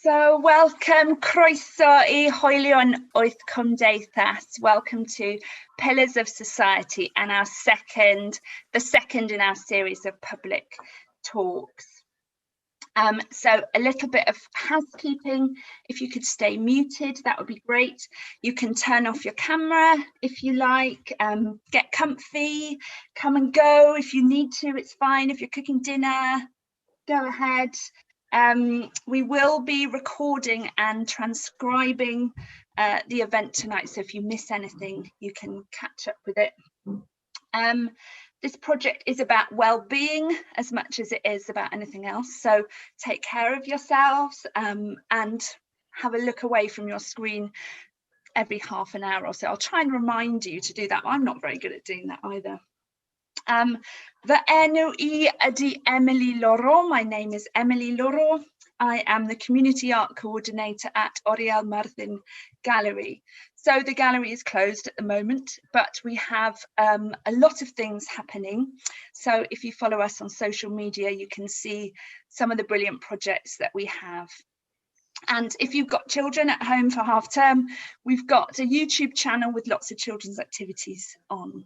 So welcome, croeso I Hoelion Wyth Cymdeithas. Welcome to Pillars of Society and the second in our series of public talks. So a little bit of housekeeping. If you could stay muted, that would be great. You can turn off your camera if you like, get comfy, come and go if you need to, it's fine. If you're cooking dinner, go ahead. We will be recording and transcribing the event tonight, so if you miss anything, you can catch up with it. This project is about well-being as much as it is about anything else, so take care of yourselves and have a look away from your screen every half an hour or so. I'll try and remind you to do that. I'm not very good at doing that either. Fy enw I ydy Emily Laurel. My name is Emily Laurel. I am the Community Art Coordinator at Oriel Martin Gallery. So the gallery is closed at the moment, but we have a lot of things happening. So if you follow us on social media, you can see some of the brilliant projects that we have. And if you've got children at home for half term, we've got a YouTube channel with lots of children's activities on.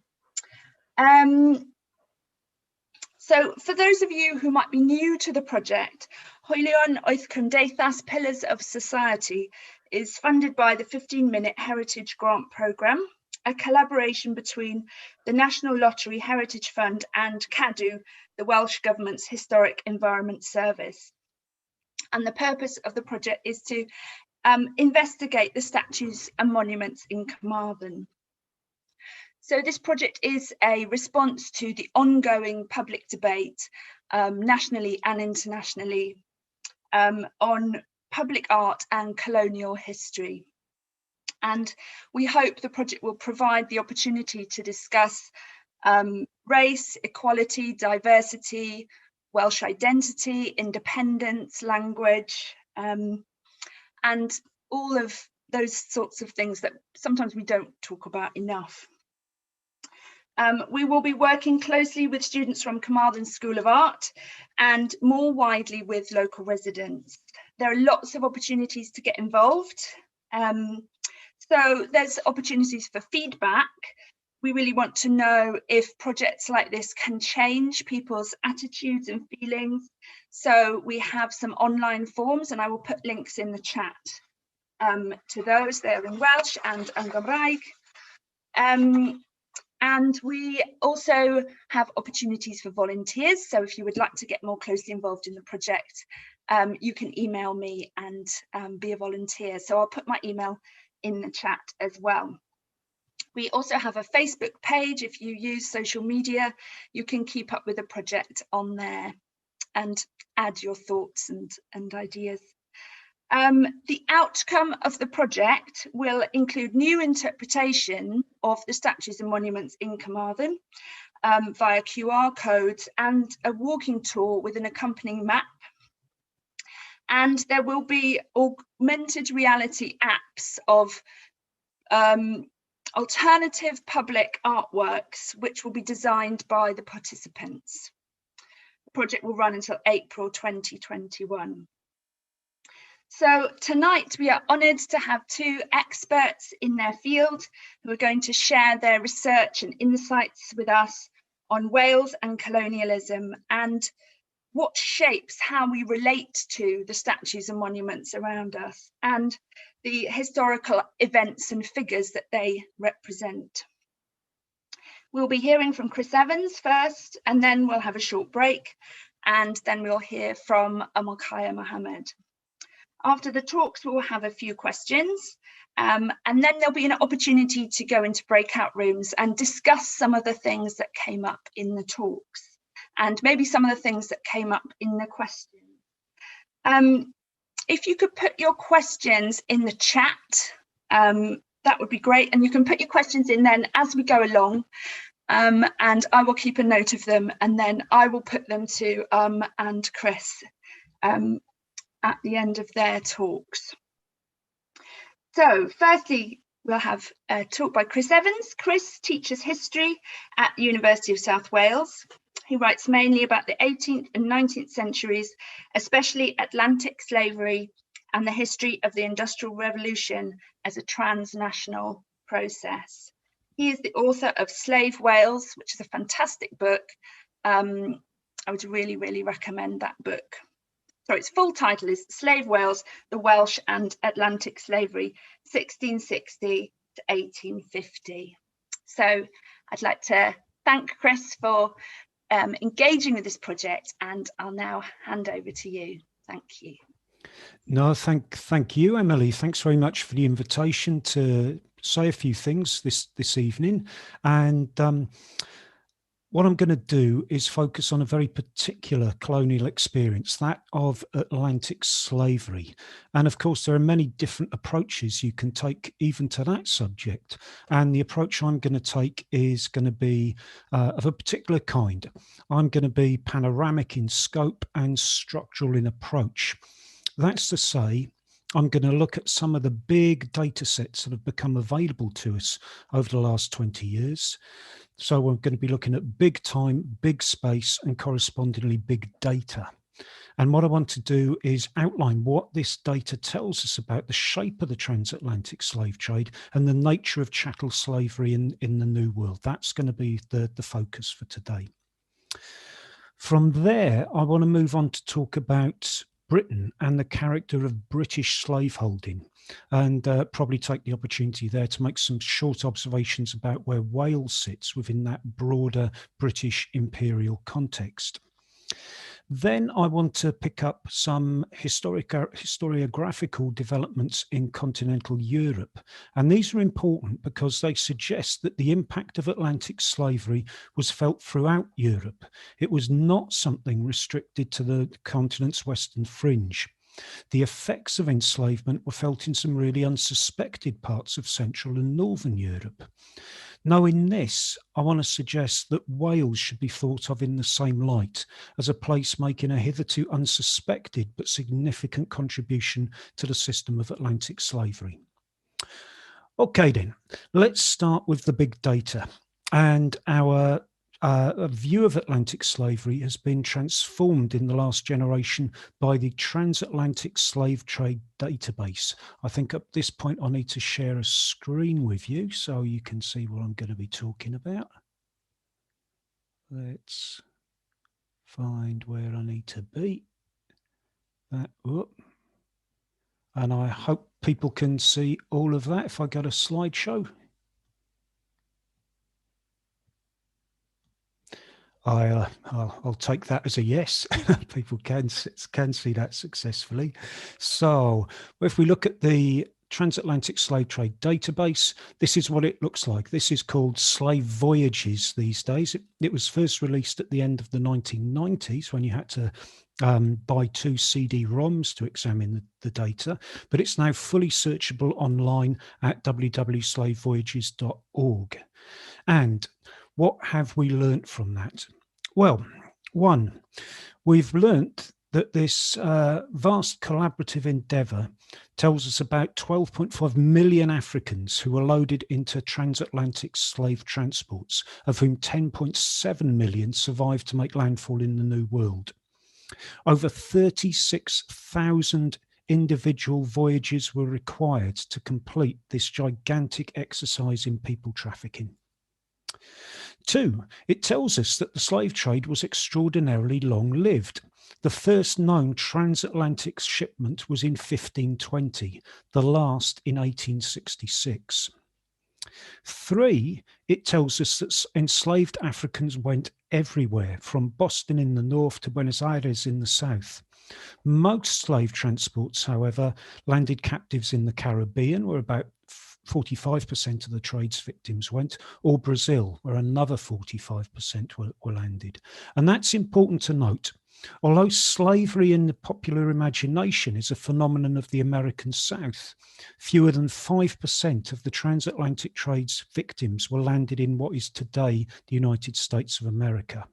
So for those of you who might be new to the project, Hoelion Wyth Cymdeithas Pillars of Society is funded by the 15-minute Heritage Grant Programme, a collaboration between the National Lottery Heritage Fund and CADW, the Welsh Government's Historic Environment Service. And the purpose of the project is to investigate the statues and monuments in Carmarthen. So this project is a response to the ongoing public debate nationally and internationally on public art and colonial history. And we hope the project will provide the opportunity to discuss race, equality, diversity, Welsh identity, independence, language, and all of those sorts of things that sometimes we don't talk about enough. We will be working closely with students from Carmarthen School of Art and more widely with local residents. There are lots of opportunities to get involved. So there's opportunities for feedback. We really want to know if projects like this can change people's attitudes and feelings. So we have some online forms, and I will put links in the chat to those. They're in Welsh and yn Gymraeg. And we also have opportunities for volunteers. So if you would like to get more closely involved in the project, you can email me and be a volunteer. So I'll put my email in the chat as well. We also have a Facebook page. If you use social media, you can keep up with the project on there and add your thoughts and ideas. The outcome of the project will include new interpretation of the statues and monuments in Carmarthen via QR codes and a walking tour with an accompanying map. And there will be augmented reality apps of alternative public artworks, which will be designed by the participants. The project will run until April 2021. So tonight we are honoured to have two experts in their field who are going to share their research and insights with us on Wales and colonialism and what shapes how we relate to the statues and monuments around us and the historical events and figures that they represent. We'll be hearing from Chris Evans first, and then we'll have a short break, and then we'll hear from Umulkhayr Mohamed. After the talks, we'll have a few questions, and then there'll be an opportunity to go into breakout rooms and discuss some of the things that came up in the talks, and maybe some of the things that came up in the questions. If you could put your questions in the chat, that would be great, and you can put your questions in then as we go along, and I will keep a note of them, and then I will put them to and Chris at the end of their talks. So firstly, we'll have a talk by Chris Evans. Chris teaches history at the University of South Wales. He writes mainly about the 18th and 19th centuries, especially Atlantic slavery and the history of the Industrial Revolution as a transnational process. He is the author of Slave Whales, which is a fantastic book. I would really, really recommend that book. So its full title is Slave Whales, the Welsh and Atlantic Slavery, 1660 to 1850. So I'd like to thank Chris for engaging with this project, and I'll now hand over to you. Thank you. No, thank you, Emily. Thanks very much for the invitation to say a few things this evening. And what I'm going to do is focus on a very particular colonial experience, that of Atlantic slavery. And of course, there are many different approaches you can take even to that subject. And the approach I'm going to take is going to be of a particular kind. I'm going to be panoramic in scope and structural in approach. That's to say, I'm going to look at some of the big data sets that have become available to us over the last 20 years. So we're going to be looking at big time, big space, and correspondingly big data. And what I want to do is outline what this data tells us about the shape of the transatlantic slave trade and the nature of chattel slavery in the New World. That's going to be the focus for today. From there, I want to move on to talk about Britain and the character of British slaveholding, and probably take the opportunity there to make some short observations about where Wales sits within that broader British imperial context. Then I want to pick up some historiographical developments in continental Europe. And these are important because they suggest that the impact of Atlantic slavery was felt throughout Europe. It was not something restricted to the continent's western fringe. The effects of enslavement were felt in some really unsuspected parts of Central and Northern Europe. Knowing this, I want to suggest that Wales should be thought of in the same light, as a place making a hitherto unsuspected but significant contribution to the system of Atlantic slavery. Okay then, let's start with the big data. And our view of Atlantic slavery has been transformed in the last generation by the Transatlantic Slave Trade Database. I think at this point I need to share a screen with you so you can see what I'm going to be talking about. Let's find where I need to be. And I hope people can see all of that if I go to slideshow. I'll take that as a yes. People can see that successfully. So if we look at the Transatlantic Slave Trade Database, this is what it looks like. This is called Slave Voyages these days. It was first released at the end of the 1990s when you had to buy 2 CD-ROMs to examine the data, but it's now fully searchable online at www.slavevoyages.org. And what have we learnt from that? Well, one, we've learnt that this vast collaborative endeavour tells us about 12.5 million Africans who were loaded into transatlantic slave transports, of whom 10.7 million survived to make landfall in the New World. Over 36,000 individual voyages were required to complete this gigantic exercise in people trafficking. 2, it tells us that the slave trade was extraordinarily long-lived. The first known transatlantic shipment was in 1520, the last in 1866. 3, it tells us that enslaved Africans went everywhere, from Boston in the north to Buenos Aires in the south. Most slave transports, however, landed captives in the Caribbean, where about 45% of the trade's victims went, or Brazil, where another 45% were landed. And that's important to note. Although slavery in the popular imagination is a phenomenon of the American South, fewer than 5% of the transatlantic trade's victims were landed in what is today the United States of America.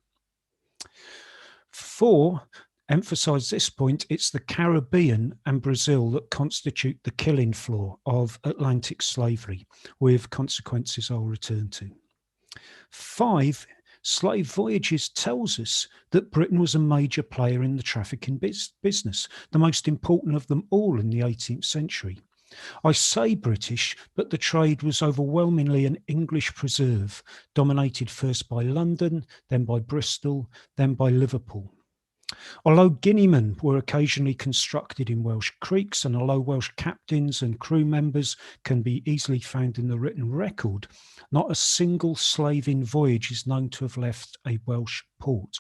4, emphasize this point, it's the Caribbean and Brazil that constitute the killing floor of Atlantic slavery, with consequences I'll return to. 5, Slave Voyages tells us that Britain was a major player in the trafficking business, the most important of them all in the 18th century. I say British, but the trade was overwhelmingly an English preserve, dominated first by London, then by Bristol, then by Liverpool. Although Guineamen were occasionally constructed in Welsh creeks, and although Welsh captains and crew members can be easily found in the written record, not a single slave in voyage is known to have left a Welsh port.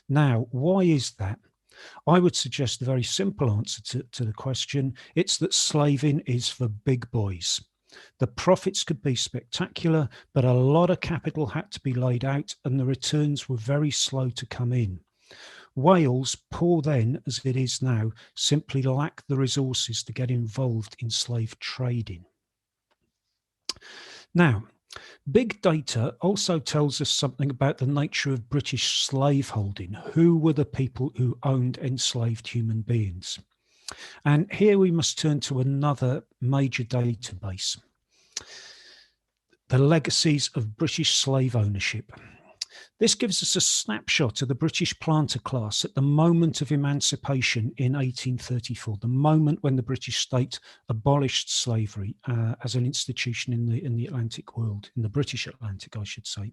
Now, why is that? I would suggest a very simple answer to the question. It's that slaving is for big boys. The profits could be spectacular, but a lot of capital had to be laid out and the returns were very slow to come in. Wales, poor then as it is now, simply lacked the resources to get involved in slave trading. Now, big data also tells us something about the nature of British slaveholding. Who were the people who owned enslaved human beings? And here we must turn to another major database, the Legacies of British Slave Ownership. This gives us a snapshot of the British planter class at the moment of emancipation in 1834, the moment when the British state abolished slavery as an institution in the Atlantic world, in the British Atlantic, I should say.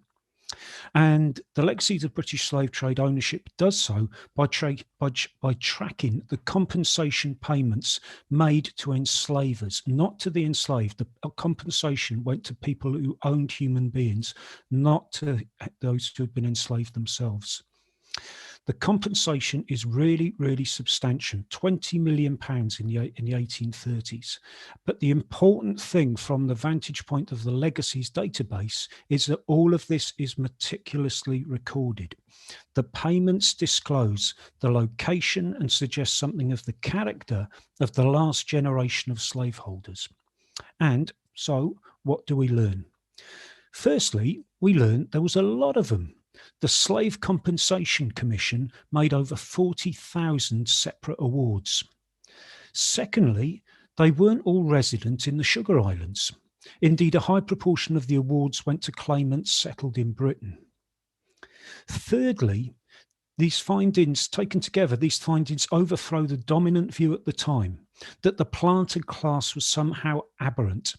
And the Legacies of British Slave Trade Ownership does so by tracking the compensation payments made to enslavers, not to the enslaved. The compensation went to people who owned human beings, not to those who had been enslaved themselves. The compensation is really, really substantial, £20 million in the 1830s. But the important thing from the vantage point of the Legacies database is that all of this is meticulously recorded. The payments disclose the location and suggest something of the character of the last generation of slaveholders. And so what do we learn? Firstly, we learn there was a lot of them. The Slave Compensation Commission made over 40,000 separate awards. Secondly, they weren't all resident in the Sugar Islands. Indeed, a high proportion of the awards went to claimants settled in Britain. Thirdly, these findings taken together, these findings overthrow the dominant view at the time that the planter class was somehow aberrant,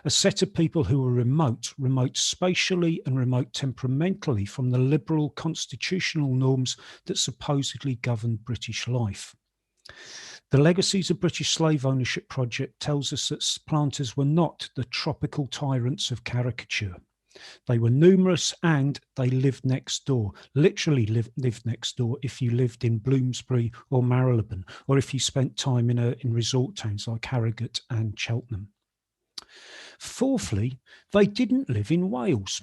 a set of people who were remote spatially and remote temperamentally from the liberal constitutional norms that supposedly governed British life. The Legacies of British Slave Ownership project tells us that planters were not the tropical tyrants of caricature. They were numerous and they lived next door, literally lived next door if you lived in Bloomsbury or Marylebone, or if you spent time in resort towns like Harrogate and Cheltenham. Fourthly, they didn't live in Wales,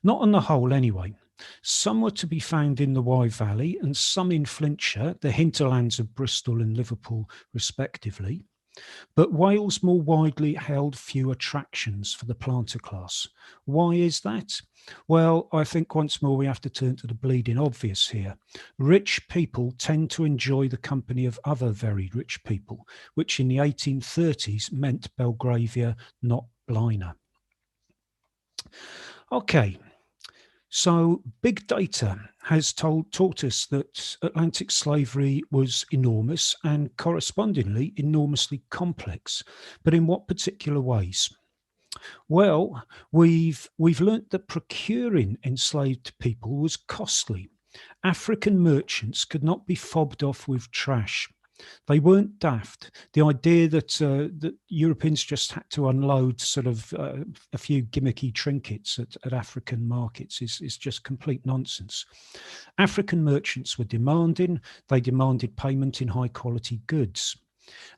not on the whole anyway. Some were to be found in the Wye Valley and some in Flintshire, the hinterlands of Bristol and Liverpool respectively. But Wales more widely held few attractions for the planter class. Why is that? Well, I think once more we have to turn to the bleeding obvious here. Rich people tend to enjoy the company of other very rich people, which in the 1830s meant Belgravia, not Blaina. Okay, so big data has taught us that Atlantic slavery was enormous and correspondingly enormously complex. But in what particular ways? Well, we've learnt that procuring enslaved people was costly. African merchants could not be fobbed off with trash. They weren't daft. The idea that that Europeans just had to unload sort of a few gimmicky trinkets at African markets is just complete nonsense. African merchants were demanding. They demanded payment in high quality goods.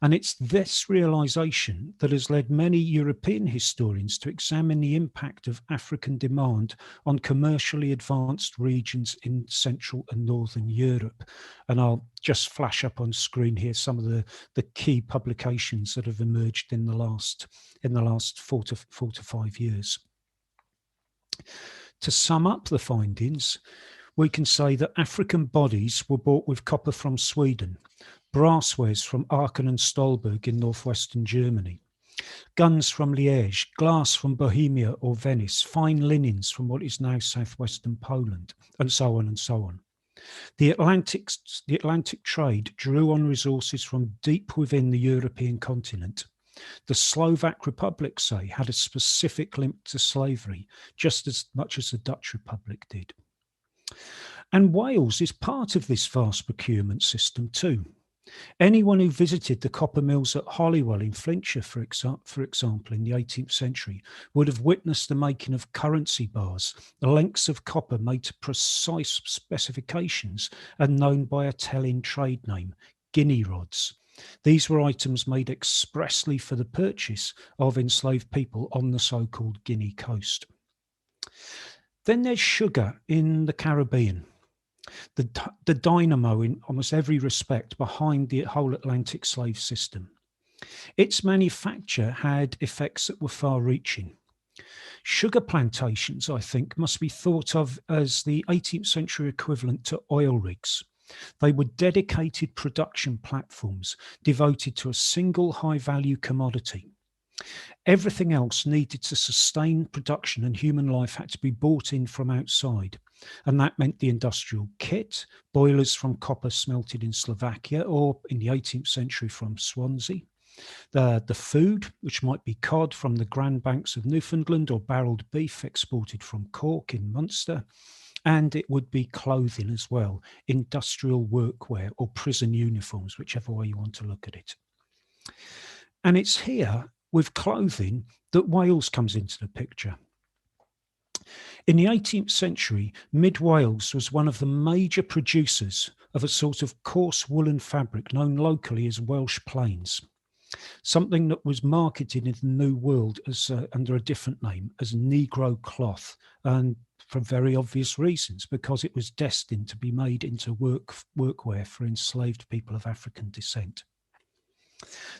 And it's this realization that has led many European historians to examine the impact of African demand on commercially advanced regions in Central and Northern Europe. And I'll just flash up on screen here some of the key publications that have emerged in the last 4 to 5 years. To sum up the findings, we can say that African bodies were bought with copper from Sweden, brasswares from Aachen and Stolberg in northwestern Germany, Guns from Liège, glass from Bohemia or Venice, fine linens from what is now southwestern Poland, and so on and so on. The Atlantic trade drew on resources from deep within the European continent. The Slovak Republic, say, had a specific link to slavery, just as much as the Dutch Republic did. And Wales is part of this vast procurement system too. Anyone who visited the copper mills at Holywell in Flintshire, for example, in the 18th century, would have witnessed the making of currency bars, the lengths of copper made to precise specifications and known by a telling trade name, guinea rods. These were items made expressly for the purchase of enslaved people on the so-called Guinea coast. Then there's sugar in the Caribbean. The dynamo in almost every respect behind the whole Atlantic slave system. Its manufacture had effects that were far-reaching. Sugar plantations, I think, must be thought of as the 18th century equivalent to oil rigs. They were dedicated production platforms devoted to a single high-value commodity. Everything else needed to sustain production and human life had to be bought in from outside. And that meant the industrial kit, boilers from copper smelted in Slovakia or in the 18th century from Swansea. The food, which might be cod from the Grand Banks of Newfoundland or barreled beef exported from Cork in Munster. And it would be clothing as well, industrial workwear or prison uniforms, whichever way you want to look at it. And it's here with clothing that Wales comes into the picture. In the 18th century, Mid-Wales was one of the major producers of a sort of coarse woolen fabric known locally as Welsh plains, something that was marketed in the New World as under a different name as Negro cloth, and for very obvious reasons, because it was destined to be made into workwear for enslaved people of African descent.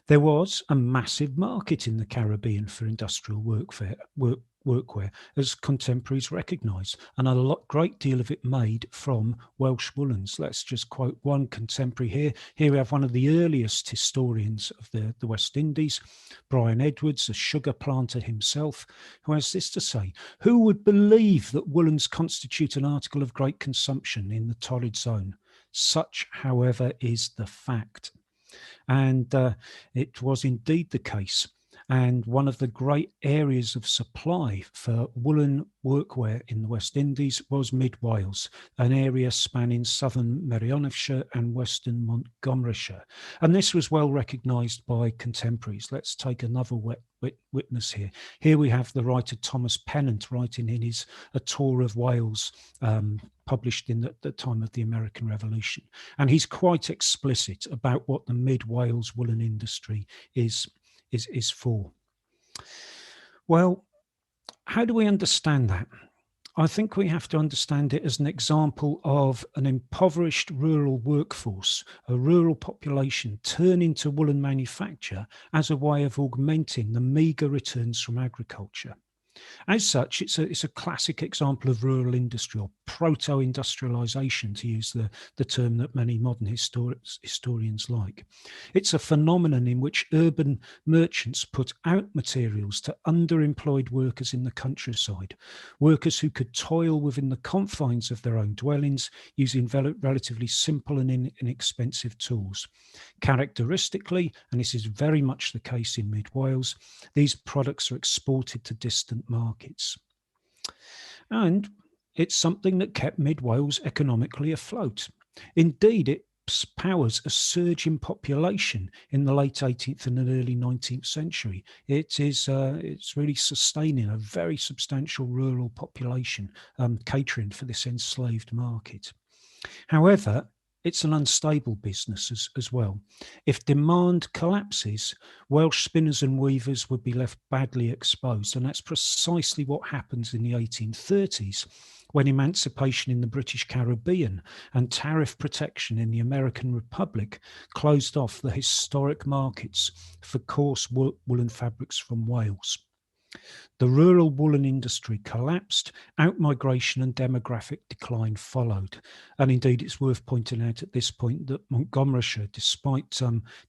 There was a massive market in the Caribbean for industrial workwear, as contemporaries recognise, and a great deal of it made from Welsh woolens. Let's just quote one contemporary here. Here we have one of the earliest historians of the West Indies, Brian Edwards, a sugar planter himself, who has this to say: "Who would believe that woolens constitute an article of great consumption in the torrid zone? Such, however, is the fact." And it was indeed the case. And one of the great areas of supply for woolen workwear in the West Indies was Mid-Wales, an area spanning southern Merionethshire and western Montgomeryshire. And this was well recognised by contemporaries. Let's take another witness here. Here we have the writer Thomas Pennant writing in his A Tour of Wales, published in the time of the American Revolution. And he's quite explicit about what the Mid-Wales woolen industry is for. Well, how do we understand that? I think we have to understand it as an example of an impoverished rural workforce, a rural population turning to woolen manufacture as a way of augmenting the meagre returns from agriculture. As such, it's a classic example of rural industry, or proto-industrialization, to use the term that many modern historians like. It's a phenomenon in which urban merchants put out materials to underemployed workers in the countryside, workers who could toil within the confines of their own dwellings using relatively simple and inexpensive tools. Characteristically, and this is very much the case in Mid-Wales, these products are exported to distant markets. And it's something that kept Mid-Wales economically afloat. Indeed, it powers a surge in population in the late 18th and early 19th century. It's really sustaining a very substantial rural population, catering for this enslaved market. However, it's an unstable business as well. If demand collapses, Welsh spinners and weavers would be left badly exposed. And that's precisely what happens in the 1830s, when emancipation in the British Caribbean and tariff protection in the American Republic closed off the historic markets for coarse woolen fabrics from Wales. The rural woolen industry collapsed, outmigration and demographic decline followed. And indeed, it's worth pointing out at this point that Montgomeryshire, despite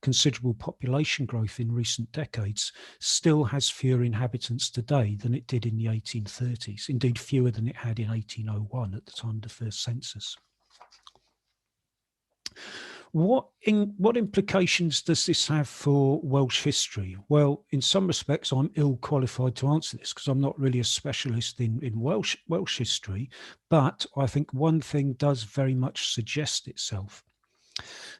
considerable population growth in recent decades, still has fewer inhabitants today than it did in the 1830s, indeed fewer than it had in 1801 at the time of the first census. What implications does this have for Welsh history? Well, in some respects, I'm ill qualified to answer this because I'm not really a specialist in Welsh history, but I think one thing does very much suggest itself.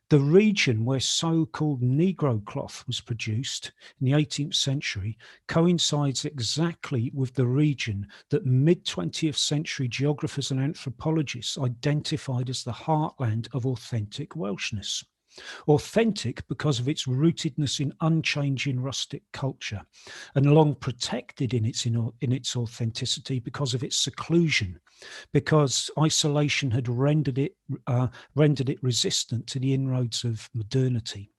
The region where so-called Negro cloth was produced in the 18th century coincides exactly with the region that mid-20th century geographers and anthropologists identified as the heartland of authentic Welshness. Authentic because of its rootedness in unchanging rustic culture, and long protected in its authenticity because of its seclusion, because isolation had rendered it resistant to the inroads of modernity.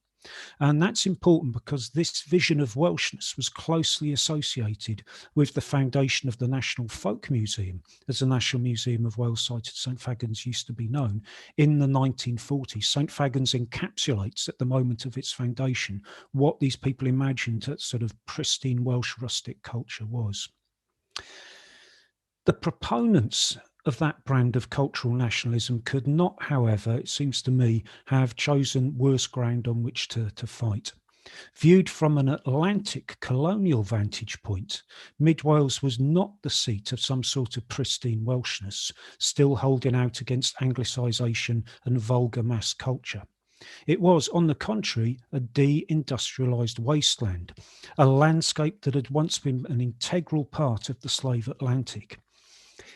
And that's important because this vision of Welshness was closely associated with the foundation of the National Folk Museum, as the National Museum of Wales site at St Fagans used to be known, in the 1940s. St Fagans encapsulates at the moment of its foundation what these people imagined that sort of pristine Welsh rustic culture was. The proponents of that brand of cultural nationalism could not, however, it seems to me, have chosen worse ground on which to fight. Viewed from an Atlantic colonial vantage point, Mid Wales was not the seat of some sort of pristine Welshness, still holding out against Anglicisation and vulgar mass culture. It was, on the contrary, a de-industrialised wasteland, a landscape that had once been an integral part of the slave Atlantic.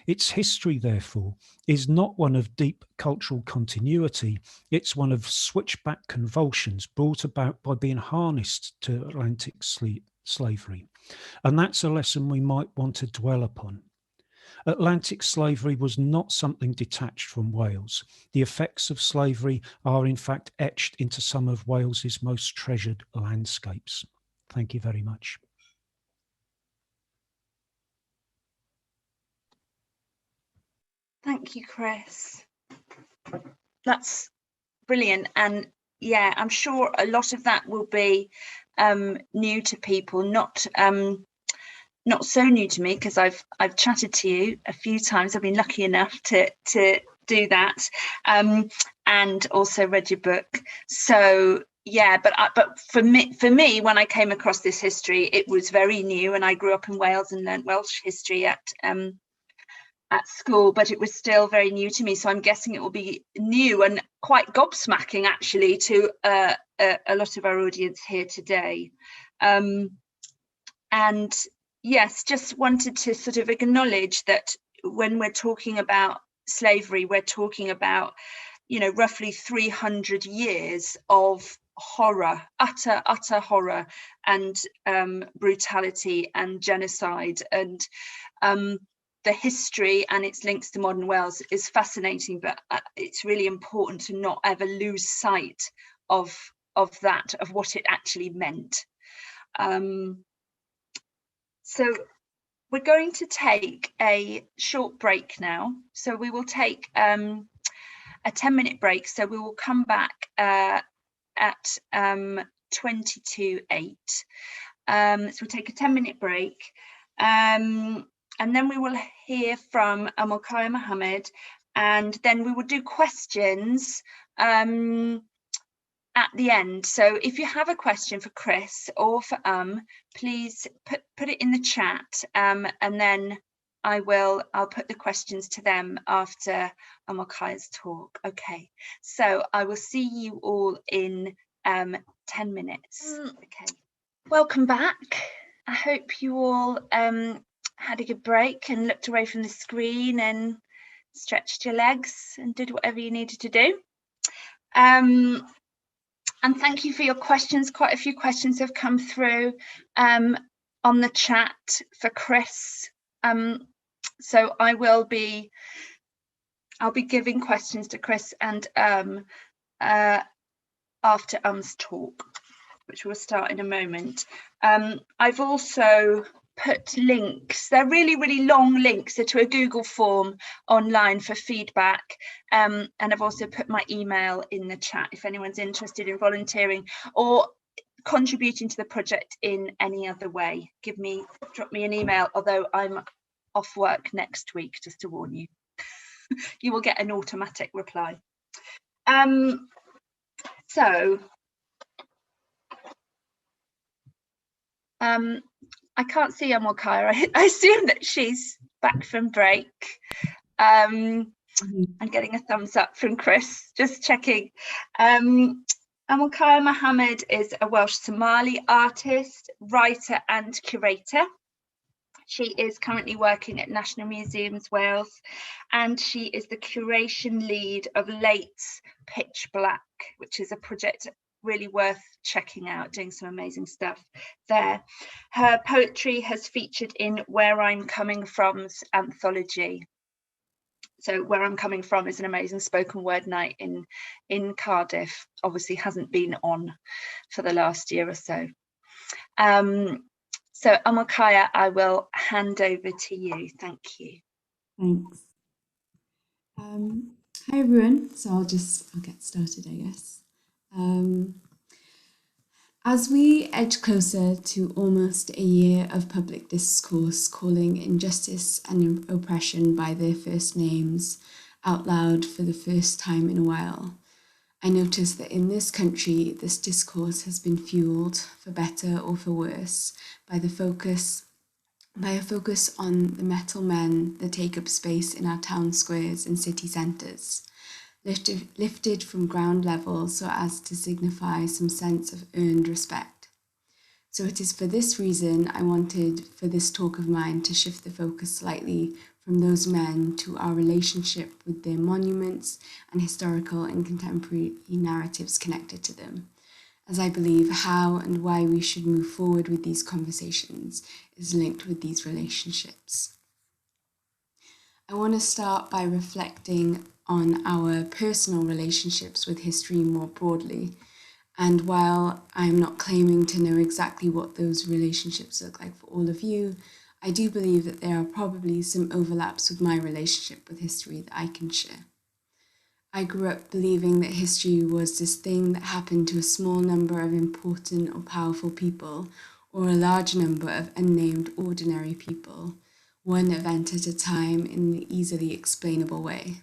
Its history, therefore, is not one of deep cultural continuity. It's one of switchback convulsions brought about by being harnessed to Atlantic slavery. And that's a lesson we might want to dwell upon. Atlantic slavery was not something detached from Wales. The effects of slavery are in fact etched into some of Wales's most treasured landscapes. Thank you very much. Thank you, Chris. That's brilliant. And yeah, I'm sure a lot of that will be new to people, not so new to me, because I've chatted to you a few times. I've been lucky enough to do that, and also read your book. So yeah, but for me, when I came across this history, it was very new, and I grew up in Wales and learnt Welsh history at school, but it was still very new to me. So I'm guessing it will be new and quite gobsmacking actually to a lot of our audience here today. And yes, just wanted to sort of acknowledge that when we're talking about slavery, we're talking about, roughly 300 years of horror, utter horror, and brutality and genocide. And the history and its links to modern Wales is fascinating, but it's really important to not ever lose sight of what it actually meant. So we're going to take a short break now. So we will take a 10-minute break. So we will come back at 22:08. So we'll take a 10-minute break. And then we will hear from Umulkhayr Mohamed, and then we will do questions at the end. So if you have a question for Chris or for please put it in the chat, and then I'll put the questions to them after Umulkhayr's talk. Okay, so I will see you all in 10 minutes. Okay, welcome back. I hope you all had a good break and looked away from the screen and stretched your legs and did whatever you needed to do. And thank you for your questions. Quite a few questions have come through on the chat for Chris. So I'll be giving questions to Chris and after talk, which will start in a moment. I've also put links. They're really, really long links to a Google form online for feedback. And I've also put my email in the chat if anyone's interested in volunteering or contributing to the project in any other way. Drop me an email, although I'm off work next week, just to warn you. You will get an automatic reply. I can't see Umulkhayr. I assume that she's back from break. I'm getting a thumbs up from Chris, just checking. Umulkhayr Mohamed is a Welsh Somali artist, writer and curator. She is currently working at National Museums Wales, and she is the curation lead of Late's Pitch Black, which is a project really worth checking out, doing some amazing stuff there. Her poetry has featured in Where I'm Coming From's anthology. So Where I'm Coming From is an amazing spoken word night in Cardiff. Obviously hasn't been on for the last year or so. So Umulkhayr, I will hand over to you. Thank you. Thanks. Hi everyone. So I'll get started, I guess. As we edge closer to almost a year of public discourse calling injustice and oppression by their first names out loud for the first time in a while, I notice that in this country, this discourse has been fueled, for better or for worse, by a focus on the metal men that take up space in our town squares and city centres, lifted from ground level so as to signify some sense of earned respect. So it is for this reason I wanted for this talk of mine to shift the focus slightly from those men to our relationship with their monuments and historical and contemporary narratives connected to them, as I believe how and why we should move forward with these conversations is linked with these relationships. I want to start by reflecting on our personal relationships with history more broadly. And while I'm not claiming to know exactly what those relationships look like for all of you, I do believe that there are probably some overlaps with my relationship with history that I can share. I grew up believing that history was this thing that happened to a small number of important or powerful people, or a large number of unnamed ordinary people, one event at a time in an easily explainable way.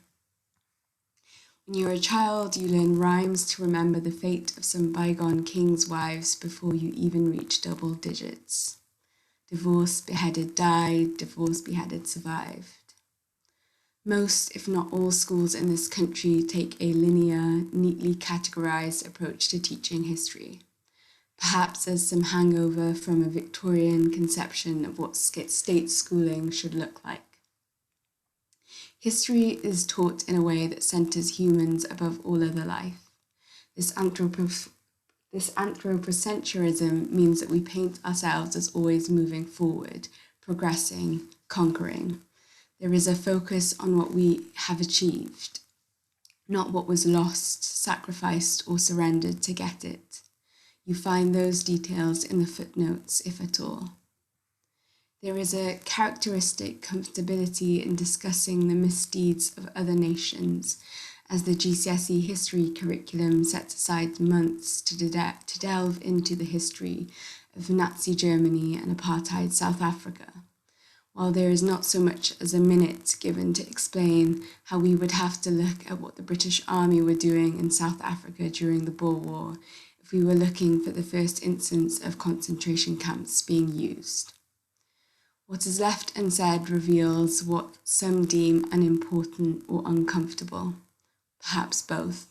When you're a child, you learn rhymes to remember the fate of some bygone king's wives before you even reach double digits. Divorced, beheaded, died, divorced, beheaded, survived. Most, if not all, schools in this country take a linear, neatly categorized approach to teaching history, perhaps as some hangover from a Victorian conception of what state schooling should look like. History is taught in a way that centers humans above all other life. This anthropocentrism means that we paint ourselves as always moving forward, progressing, conquering. There is a focus on what we have achieved, not what was lost, sacrificed, or surrendered to get it. You find those details in the footnotes, if at all. There is a characteristic comfortability in discussing the misdeeds of other nations, as the GCSE history curriculum sets aside months to delve into the history of Nazi Germany and apartheid South Africa, while there is not so much as a minute given to explain how we would have to look at what the British Army were doing in South Africa during the Boer War if we were looking for the first instance of concentration camps being used. What is left unsaid reveals what some deem unimportant or uncomfortable, perhaps both.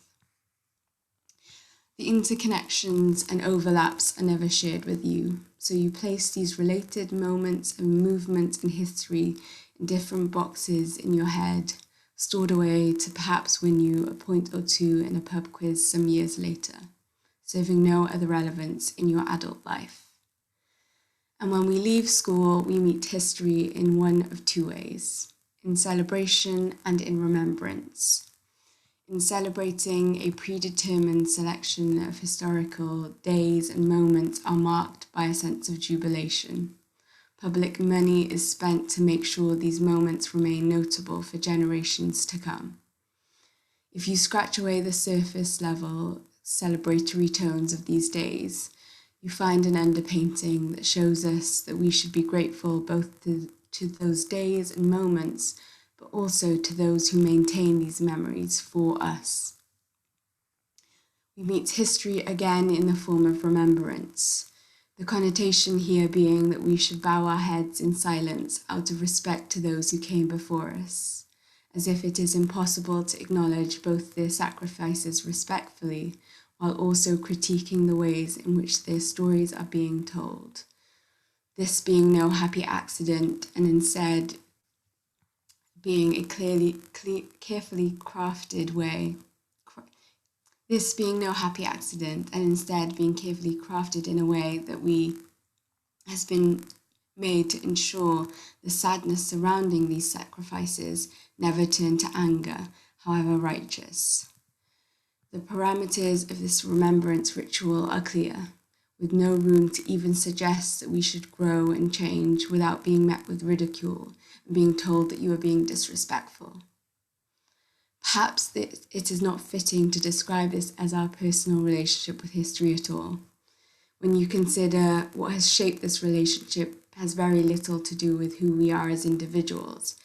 The interconnections and overlaps are never shared with you, so you place these related moments and movements in history in different boxes in your head, stored away to perhaps win you a point or two in a pub quiz some years later, serving no other relevance in your adult life. And when we leave school, we meet history in one of two ways, in celebration and in remembrance. In celebrating, a predetermined selection of historical days and moments are marked by a sense of jubilation, public money is spent to make sure these moments remain notable for generations to come. If you scratch away the surface level celebratory tones of these days, you find an underpainting that shows us that we should be grateful both to those days and moments, but also to those who maintain these memories for us. We meet history again in the form of remembrance, the connotation here being that we should bow our heads in silence out of respect to those who came before us, as if it is impossible to acknowledge both their sacrifices respectfully while also critiquing the ways in which their stories are being told. This being no happy accident, and instead being a carefully crafted way. This being no happy accident, and instead being carefully crafted in a way that has been made to ensure the sadness surrounding these sacrifices never turn to anger, however righteous. The parameters of this remembrance ritual are clear, with no room to even suggest that we should grow and change without being met with ridicule and being told that you are being disrespectful. Perhaps it is not fitting to describe this as our personal relationship with history at all. When you consider what has shaped this relationship has very little to do with who we are as individuals,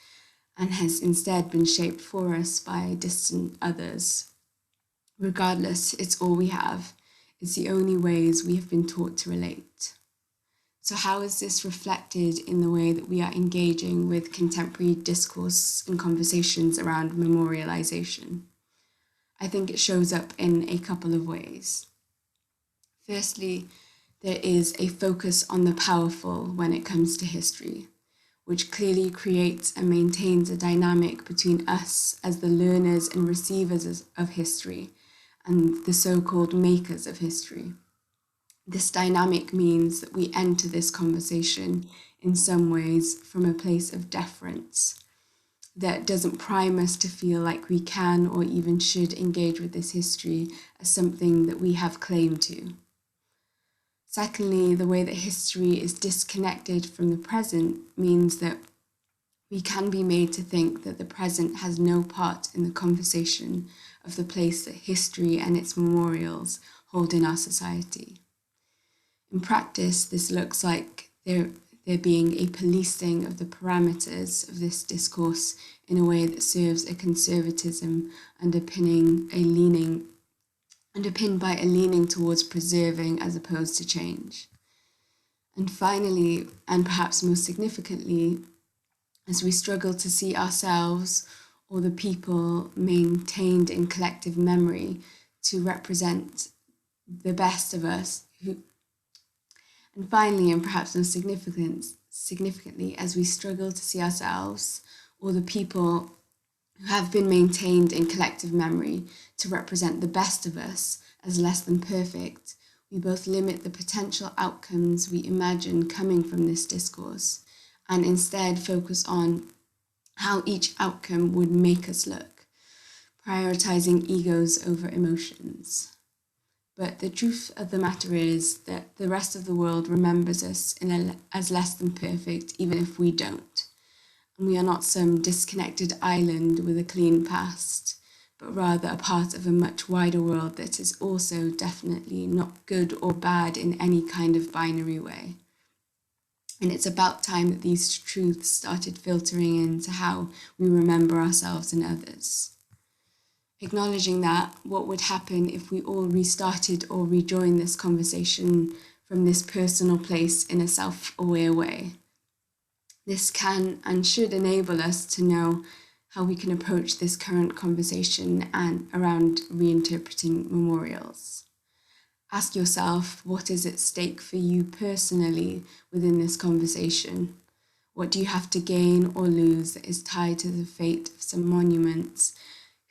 and has instead been shaped for us by distant others. Regardless, it's all we have. It's the only ways we have been taught to relate. So how is this reflected in the way that we are engaging with contemporary discourse and conversations around memorialization? I think it shows up in a couple of ways. Firstly, there is a focus on the powerful when it comes to history, which clearly creates and maintains a dynamic between us as the learners and receivers of history and the so-called makers of history. This dynamic means that we enter this conversation in some ways from a place of deference that doesn't prime us to feel like we can or even should engage with this history as something that we have claim to. Secondly, the way that history is disconnected from the present means that we can be made to think that the present has no part in the conversation of the place that history and its memorials hold in our society. In practice, this looks like there being a policing of the parameters of this discourse in a way that serves a conservatism underpinned by a leaning towards preserving as opposed to change. And finally, and perhaps most significantly, as we struggle to see ourselves or the people maintained in collective memory to represent the best of us, and finally, and perhaps most significantly, as we struggle to see ourselves or the people who have been maintained in collective memory to represent the best of us as less than perfect, we both limit the potential outcomes we imagine coming from this discourse and instead focus on how each outcome would make us look, prioritizing egos over emotions. But the truth of the matter is that the rest of the world remembers us as less than perfect, even if we don't. And we are not some disconnected island with a clean past, but rather a part of a much wider world that is also definitely not good or bad in any kind of binary way. And it's about time that these truths started filtering into how we remember ourselves and others. Acknowledging that, what would happen if we all restarted or rejoined this conversation from this personal place in a self-aware way? This can and should enable us to know how we can approach this current conversation and around reinterpreting memorials. Ask yourself, what is at stake for you personally within this conversation? What do you have to gain or lose that is tied to the fate of some monuments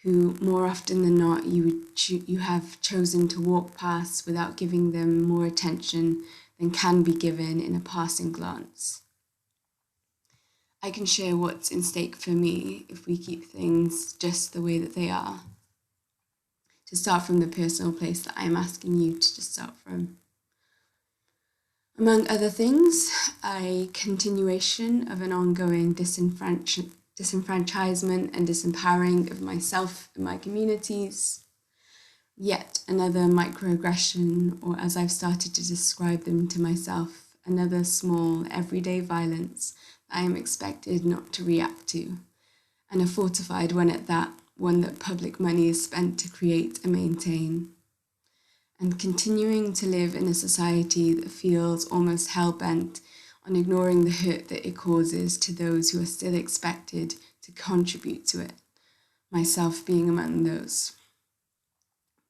who, more often than not, you have chosen to walk past without giving them more attention than can be given in a passing glance? I can share what's in stake for me if we keep things just the way that they are. To start from the personal place that I'm asking you to just start from. Among other things, a continuation of an ongoing disenfranchisement and disempowering of myself and my communities, yet another microaggression, or as I've started to describe them to myself, another small everyday violence that I am expected not to react to, and a fortified one at that, one that public money is spent to create and maintain. And continuing to live in a society that feels almost hell-bent on ignoring the hurt that it causes to those who are still expected to contribute to it, myself being among those.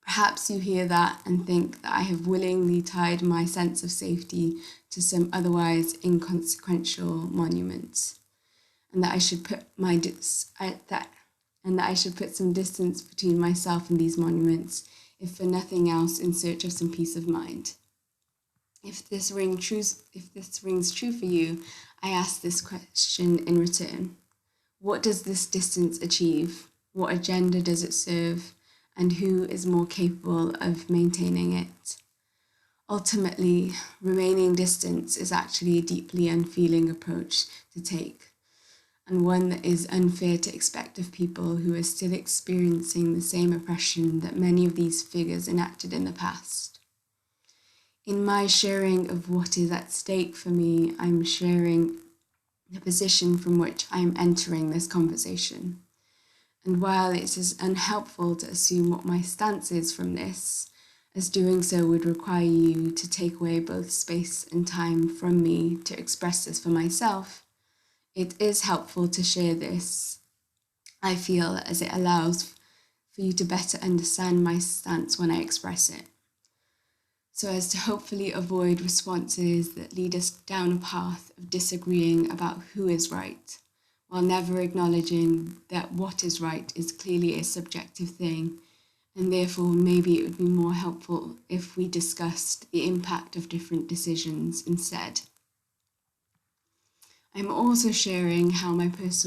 Perhaps you hear that and think that I have willingly tied my sense of safety to some otherwise inconsequential monument, and that I should put some distance between myself and these monuments, if for nothing else, in search of some peace of mind. If this rings true for you, I ask this question in return. What does this distance achieve? What agenda does it serve? And who is more capable of maintaining it? Ultimately, remaining distant is actually a deeply unfeeling approach to take, and one that is unfair to expect of people who are still experiencing the same oppression that many of these figures enacted in the past. In my sharing of what is at stake for me, I'm sharing the position from which I'm entering this conversation. And while it is unhelpful to assume what my stance is from this, as doing so would require you to take away both space and time from me to express this for myself, it is helpful to share this, I feel, as it allows for you to better understand my stance when I express it, so as to hopefully avoid responses that lead us down a path of disagreeing about who is right, while never acknowledging that what is right is clearly a subjective thing, and therefore maybe it would be more helpful if we discussed the impact of different decisions instead. I'm also sharing this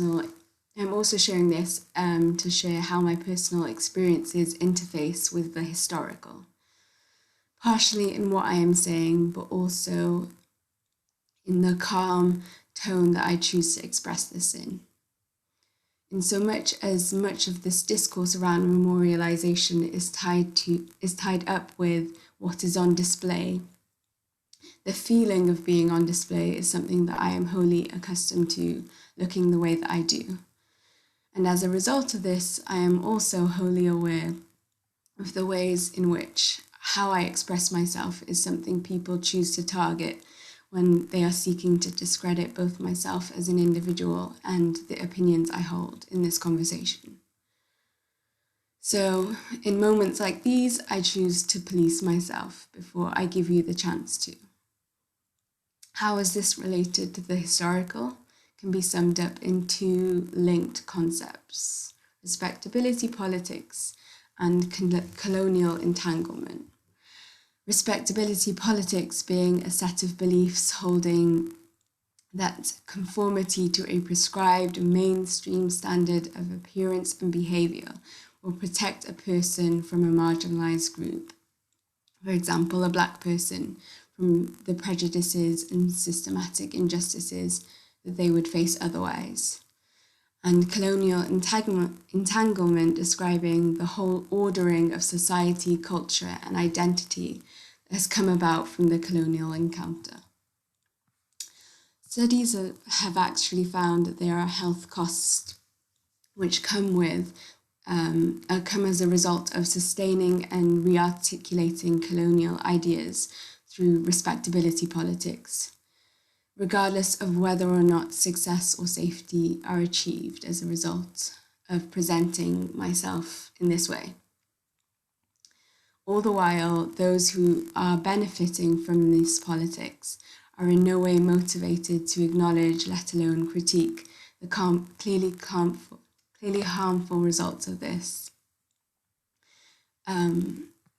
to share how my personal experiences interface with the historical, partially in what I am saying, but also in the calm tone that I choose to express this in. In so much as much of this discourse around memorialization is tied up with what is on display, the feeling of being on display is something that I am wholly accustomed to, looking the way that I do. And as a result of this, I am also wholly aware of the ways in which how I express myself is something people choose to target when they are seeking to discredit both myself as an individual and the opinions I hold in this conversation. So, in moments like these, I choose to police myself before I give you the chance to. How is this related to the historical? Can be summed up in two linked concepts: respectability politics and colonial entanglement. Respectability politics being a set of beliefs holding that conformity to a prescribed mainstream standard of appearance and behaviour will protect a person from a marginalised group, for example, a Black person, from the prejudices and systematic injustices that they would face otherwise. And colonial entanglement describing the whole ordering of society, culture, and identity that has come about from the colonial encounter. Studies have actually found that there are health costs which come as a result of sustaining and re-articulating colonial ideas through respectability politics, regardless of whether or not success or safety are achieved as a result of presenting myself in this way. All the while, those who are benefiting from this politics are in no way motivated to acknowledge, let alone critique, the clearly harmful results of this.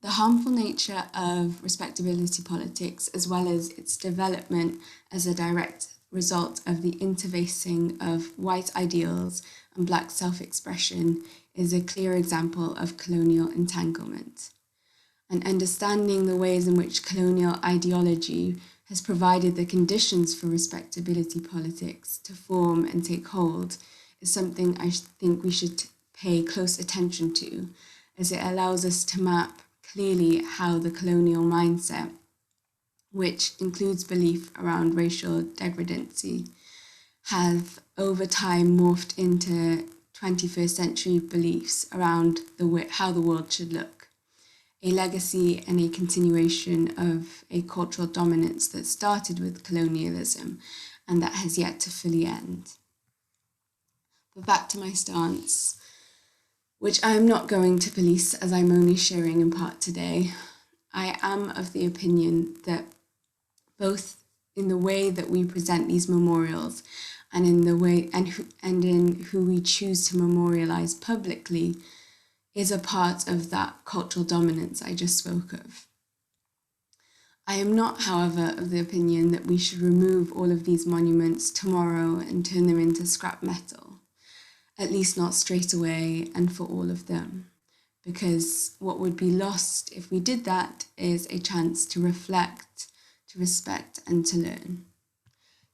The harmful nature of respectability politics, as well as its development as a direct result of the interfacing of white ideals and Black self-expression, is a clear example of colonial entanglement. And understanding the ways in which colonial ideology has provided the conditions for respectability politics to form and take hold is something I think we should pay close attention to, as it allows us to map clearly how the colonial mindset, which includes belief around racial degradancy, have over time morphed into 21st century beliefs around how the world should look, a legacy and a continuation of a cultural dominance that started with colonialism and that has yet to fully end. But back to my stance, which I am not going to police as I'm only sharing in part today. I am of the opinion that both in the way that we present these memorials and in the way and in who we choose to memorialize publicly is a part of that cultural dominance I just spoke of. I am not, however, of the opinion that we should remove all of these monuments tomorrow and turn them into scrap metal, at least not straight away and for all of them, because what would be lost if we did that is a chance to reflect, to respect, and to learn.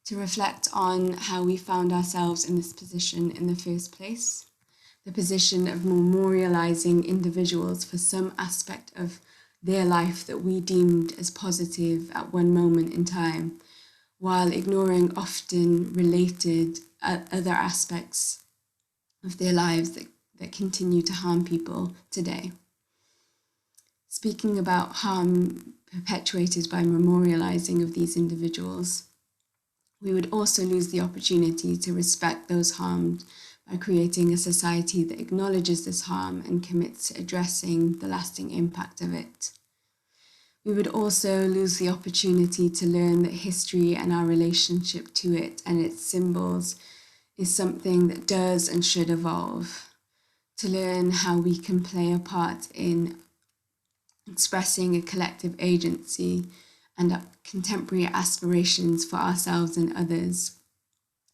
To reflect on how we found ourselves in this position in the first place, the position of memorializing individuals for some aspect of their life that we deemed as positive at one moment in time, while ignoring often related other aspects of their lives that continue to harm people today. Speaking about harm perpetuated by memorializing of these individuals, we would also lose the opportunity to respect those harmed by creating a society that acknowledges this harm and commits to addressing the lasting impact of it. We would also lose the opportunity to learn that history and our relationship to it and its symbols is something that does and should evolve, to learn how we can play a part in expressing a collective agency and contemporary aspirations for ourselves and others,